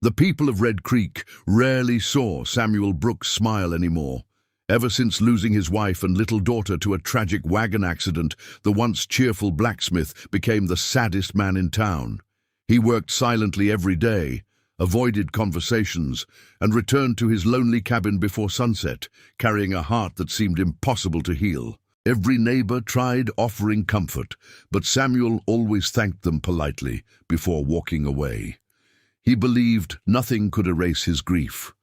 The people of Red Creek rarely saw Samuel Brooks smile anymore. Ever since losing his wife and little daughter to a tragic wagon accident, the once cheerful blacksmith became the saddest man in town. He worked silently every day, avoided conversations, and returned to his lonely cabin before sunset, carrying a heart that seemed impossible to heal. Every neighbor tried offering comfort, but Samuel always thanked them politely before walking away. He believed nothing could erase his grief.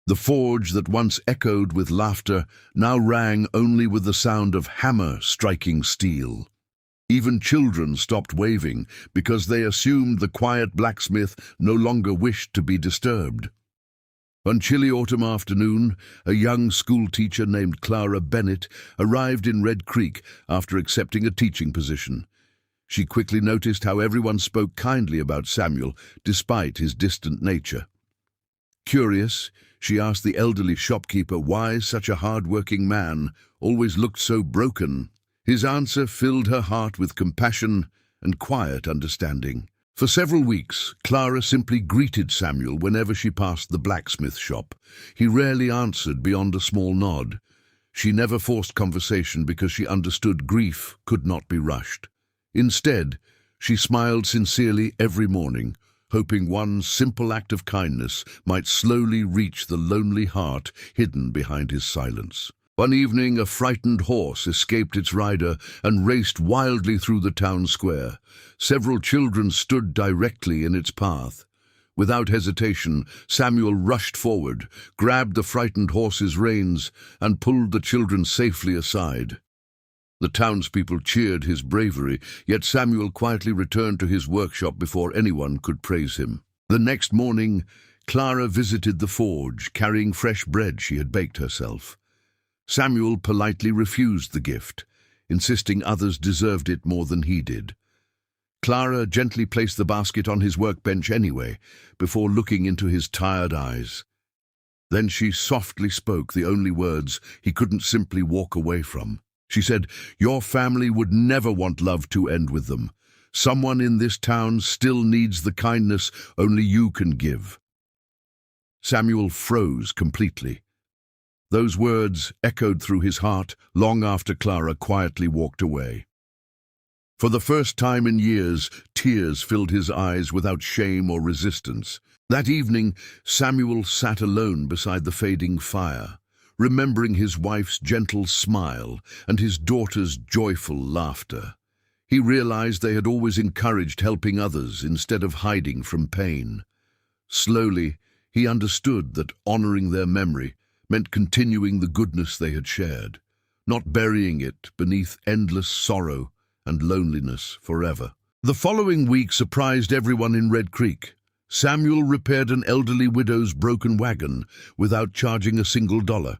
The forge that once echoed with laughter now rang only with the sound of hammer striking steel. Even children stopped waving because they assumed the quiet blacksmith no longer wished to be disturbed. One chilly autumn afternoon, a young schoolteacher named Clara Bennett arrived in Red Creek after accepting a teaching position. She quickly noticed how everyone spoke kindly about Samuel, despite his distant nature. Curious, she asked the elderly shopkeeper why such a hard-working man always looked so broken. His answer filled her heart with compassion and quiet understanding. For several weeks, Clara simply greeted Samuel whenever she passed the blacksmith shop. He rarely answered beyond a small nod. She never forced conversation because she understood grief could not be rushed. Instead, she smiled sincerely every morning, hoping one simple act of kindness might slowly reach the lonely heart hidden behind his silence. One evening, a frightened horse escaped its rider and raced wildly through the town square. Several children stood directly in its path. Without hesitation, Samuel rushed forward, grabbed the frightened horse's reins, and pulled the children safely aside. The townspeople cheered his bravery, yet Samuel quietly returned to his workshop before anyone could praise him. The next morning, Clara visited the forge, carrying fresh bread she had baked herself. Samuel politely refused the gift, insisting others deserved it more than he did. Clara gently placed the basket on his workbench anyway, before looking into his tired eyes. Then she softly spoke the only words he couldn't simply walk away from. She said, "Your family would never want love to end with them. Someone in this town still needs the kindness only you can give." Samuel froze completely. Those words echoed through his heart long after Clara quietly walked away. For the first time in years, tears filled his eyes without shame or resistance. That evening, Samuel sat alone beside the fading fire, remembering his wife's gentle smile and his daughter's joyful laughter. He realized they had always encouraged helping others instead of hiding from pain. Slowly, he understood that honoring their memory meant continuing the goodness they had shared, not burying it beneath endless sorrow and loneliness forever. The following week surprised everyone in Red Creek. Samuel repaired an elderly widow's broken wagon without charging a single dollar.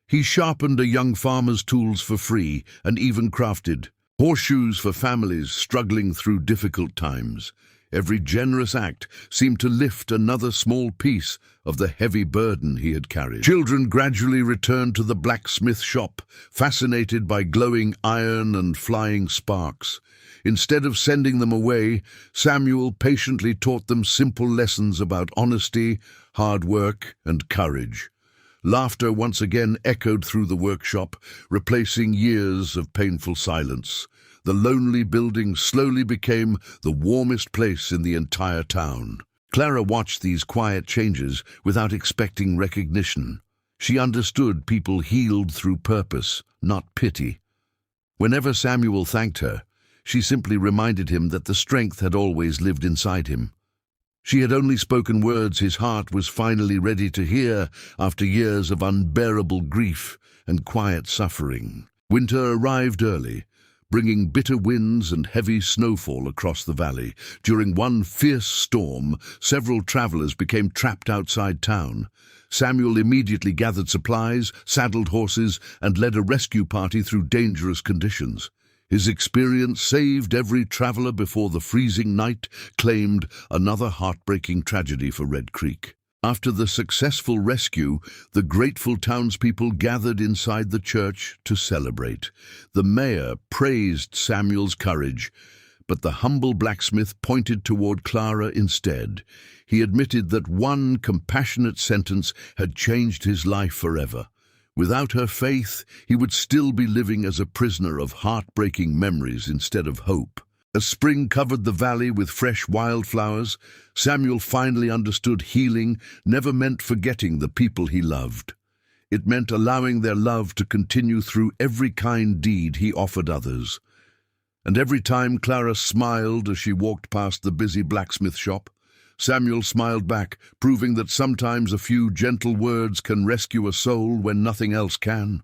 He sharpened a young farmer's tools for free and even crafted horseshoes for families struggling through difficult times. Every generous act seemed to lift another small piece of the heavy burden he had carried. Children gradually returned to the blacksmith shop, fascinated by glowing iron and flying sparks. Instead of sending them away, Samuel patiently taught them simple lessons about honesty, hard work, and courage. Laughter once again echoed through the workshop, replacing years of painful silence. The lonely building slowly became the warmest place in the entire town. Clara watched these quiet changes without expecting recognition. She understood people healed through purpose, not pity. Whenever Samuel thanked her, she simply reminded him that the strength had always lived inside him. She had only spoken words his heart was finally ready to hear after years of unbearable grief and quiet suffering. Winter arrived early, bringing bitter winds and heavy snowfall across the valley. During one fierce storm, several travelers became trapped outside town. Samuel immediately gathered supplies, saddled horses, and led a rescue party through dangerous conditions. His experience saved every traveler before the freezing night claimed another heartbreaking tragedy for Red Creek. After the successful rescue, the grateful townspeople gathered inside the church to celebrate. The mayor praised Samuel's courage, but the humble blacksmith pointed toward Clara instead. He admitted that one compassionate sentence had changed his life forever. Without her faith, he would still be living as a prisoner of heartbreaking memories instead of hope. As spring covered the valley with fresh wildflowers, Samuel finally understood healing never meant forgetting the people he loved. It meant allowing their love to continue through every kind deed he offered others. And every time Clara smiled as she walked past the busy blacksmith shop, Samuel smiled back, proving that sometimes a few gentle words can rescue a soul when nothing else can.